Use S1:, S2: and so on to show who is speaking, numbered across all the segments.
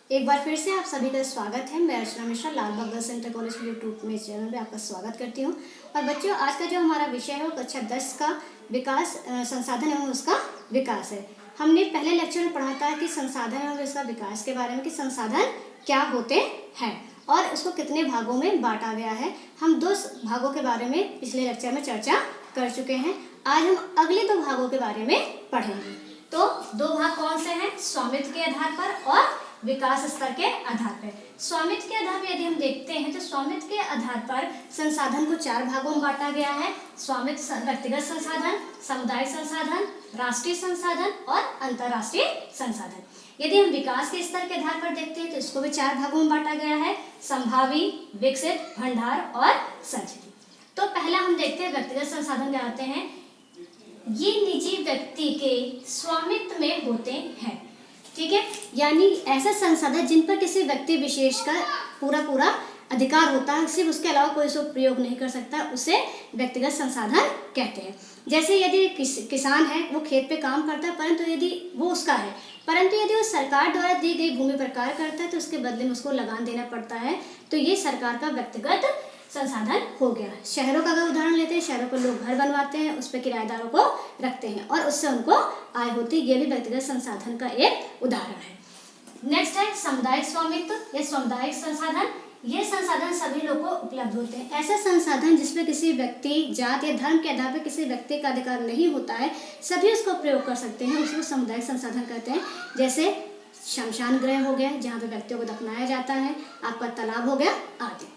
S1: एक बार फिर से आप सभी का स्वागत है। मैं अर्चना मिश्रा लाल बाग गर्ल्स सेंटर कॉलेज के यूट्यूब में चैनल पे आपका स्वागत करती हूँ। और बच्चों, आज का जो हमारा विषय है वो कक्षा 10 का विकास संसाधन एवं उसका विकास है। हमने पहले लेक्चर में पढ़ा था कि संसाधन एवं उसका विकास के बारे में, कि संसाधन क्या होते हैं और उसको कितने भागों में बांटा गया है। हम 2 भागों के बारे में पिछले लेक्चर में चर्चा कर चुके हैं। आज हम अगले 2 भागों के बारे में पढ़ेंगे। तो 2 भाग कौन से हैं? स्वामित्व के आधार पर और विकास स्तर के आधार पर। स्वामित्व के आधार पर यदि हम देखते हैं तो स्वामित्व के आधार पर संसाधन को 4 भागों में बांटा गया है। स्वामित्व व्यक्तिगत संसाधन, सामुदायिक संसाधन, राष्ट्रीय संसाधन और अंतर्राष्ट्रीय संसाधन। यदि हम विकास के स्तर के आधार पर देखते हैं तो इसको भी 4 भागों में बांटा गया है: संभावी, विकसित, भंडार और संचित। तो पहला हम देखते हैं व्यक्तिगत संसाधन कहलाते हैं। ये निजी व्यक्ति के स्वामित्व में होते हैं, ठीक है। यानी ऐसा संसाधन जिन पर किसी व्यक्ति विशेष का पूरा अधिकार होता है, सिर्फ उसके अलावा कोई उसको प्रयोग नहीं कर सकता, उसे व्यक्तिगत संसाधन कहते हैं। जैसे यदि किसान है, वो खेत पे काम करता है, परंतु यदि वो उसका है, परंतु यदि वो सरकार द्वारा दी गई भूमि पर कार्य करता है तो उसके बदले में उसको लगान देना पड़ता है, तो ये सरकार का व्यक्तिगत संसाधन हो गया। शहरों का अगर उदाहरण लेते हैं, शहरों पर लोग घर बनवाते हैं, उस पर किराएदारों को रखते हैं और उससे उनको आय होती है। ये भी व्यक्तिगत संसाधन का एक उदाहरण है। नेक्स्ट है सामुदायिक स्वामित्व या सामुदायिक संसाधन। ये संसाधन सभी लोगों को उपलब्ध होते हैं। ऐसे संसाधन जिसमें किसी व्यक्ति, जात या धर्म के आधार पर किसी व्यक्ति का अधिकार नहीं होता है, सभी उसको प्रयोग कर सकते हैं, उसको सामुदायिक संसाधन कहते हैं। जैसे शमशान गृह हो गया, जहाँ पे व्यक्तियों को दफनाया जाता है, आपका तालाब हो गया आदि।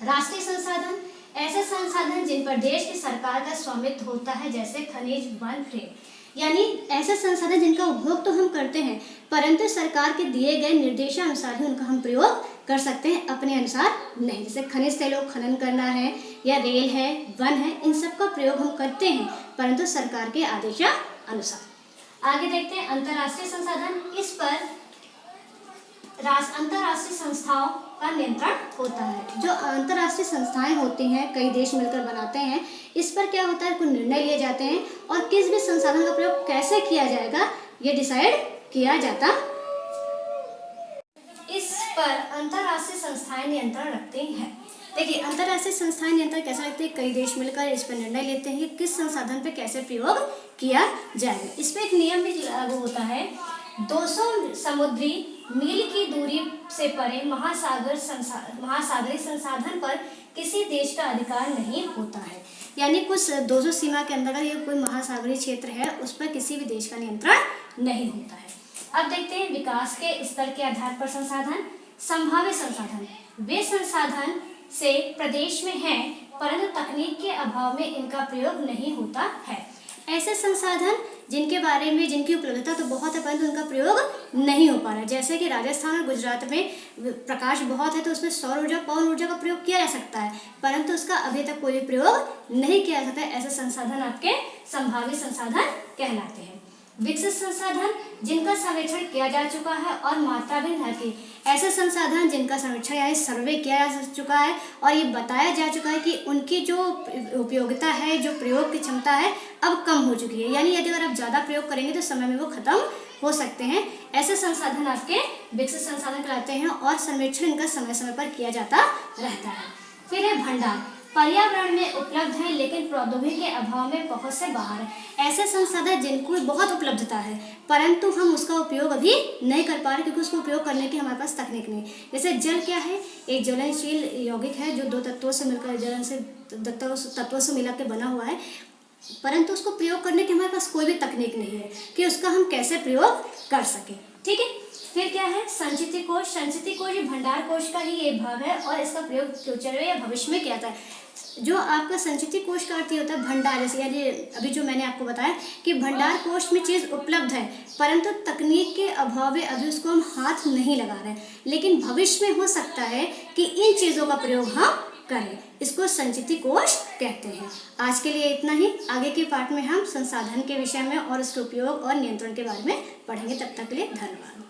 S1: राष्ट्रीय संसाधन, ऐसे संसाधन जिन पर देश की सरकार का स्वामित्व होता है, जैसे खनिज, वन, रेल। यानी ऐसे संसाधन जिनका उपभोग तो हम करते हैं, परंतु सरकार के दिए गए निर्देशानुसार ही उनका हम प्रयोग कर सकते हैं, अपने अनुसार नहीं। जैसे खनिज तेलों को खनन करना है, या रेल है, वन है, इन सब का प्रयोग हम करते हैं, परंतु सरकार के आदेशानुसार। आगे देखते हैं अंतर्राष्ट्रीय संसाधन। इस पर अंतर्राष्ट्रीय संस्थाओं का नियंत्रण होता है। जो अंतर्राष्ट्रीय संस्थाएं होती हैं, कई देश मिलकर बनाते हैं, इस पर क्या होता है, कुछ निर्णय लिए जाते हैं और किस भी संसाधन का प्रयोग कैसे किया जाएगा ये डिसाइड किया जाता। इस पर अंतर्राष्ट्रीय संस्थाएं नियंत्रण रखती हैं। देखिए, अंतर्राष्ट्रीय संस्थाएं नियंत्रण कैसे रखती है? कई देश मिलकर इस पर निर्णय लेते हैं कि किस संसाधन पर कैसे प्रयोग किया जाएगा। इस पर एक नियम भी लागू होता है। 200 समुद्री मील की दूरी से परे महासागरीय संसाधन पर किसी देश का अधिकार नहीं होता है। यानी कुछ 200 सीमा के अंदर ये कोई महासागरीय क्षेत्र है, उस पर किसी भी देश का नियंत्रण नहीं होता है। अब देखते हैं विकास के स्तर के आधार पर संसाधन। संभाव्य संसाधन, वे संसाधन से प्रदेश में हैं परंतु तकनीक के अभाव में इनका प्रयोग नहीं होता है। ऐसे संसाधन जिनके बारे में, जिनकी उपलब्धता तो बहुत है परंतु उनका प्रयोग नहीं हो पा रहा है। जैसे कि राजस्थान और गुजरात में प्रकाश बहुत है तो उसमें सौर ऊर्जा, पवन ऊर्जा का प्रयोग किया जा सकता है, परंतु उसका अभी तक कोई प्रयोग नहीं किया जाता है। ऐसे संसाधन आपके संभावित संसाधन कहलाते हैं। विकसित संसाधन, जिनका सर्वेक्षण किया जा चुका है और मात्रा भी निर्धारित की। ऐसे संसाधन जिनका सर्वेक्षण या सर्वे किया जा चुका है और ये बताया जा चुका है कि उनकी जो उपयोगिता है, जो प्रयोग की क्षमता है, अब कम हो चुकी है। यानी यदि अगर आप ज़्यादा प्रयोग करेंगे तो समय में वो खत्म हो सकते हैं। ऐसे संसाधन आपके विकसित संसाधन कहलाते हैं और सर्वेक्षण इनका समय समय पर किया जाता रहता है। फिर है भंडार, पर्यावरण में उपलब्ध है लेकिन प्रौद्योगिकी के अभाव में पहुंच से बाहर है। ऐसे संसाधन जिनको बहुत उपलब्धता है परंतु हम उसका उपयोग अभी नहीं कर पा रहे क्योंकि उसको उपयोग करने की हमारे पास तकनीक नहीं। जैसे जल क्या है? एक ज्वलनशील यौगिक है जो 2 तत्वों से मिलकर, जलन से तत्वों से मिला के बना हुआ है, परंतु उसको प्रयोग करने की हमारे पास कोई भी तकनीक नहीं है कि उसका हम कैसे प्रयोग कर सके, ठीक है। फिर क्या है? संचिति कोष। संचिति कोष ये भंडार कोष का ही एक भाग है और इसका प्रयोग फ्यूचर में या भविष्य में किया जाता है। जो आपका संचिति कोष का अर्थ होता है भंडार। जैसे यानी अभी जो मैंने आपको बताया कि भंडार कोष में चीज़ उपलब्ध है परंतु तकनीक के अभाव में अभी उसको हम हाथ नहीं लगा रहे हैं, लेकिन भविष्य में हो सकता है कि इन चीज़ों का प्रयोग हम करें। इसको संचिति कोष कहते हैं। आज के लिए इतना ही। आगे के पार्ट में हम संसाधन के विषय में और उसके उपयोग और नियंत्रण के बारे में पढ़ेंगे। तब तक के लिए धन्यवाद।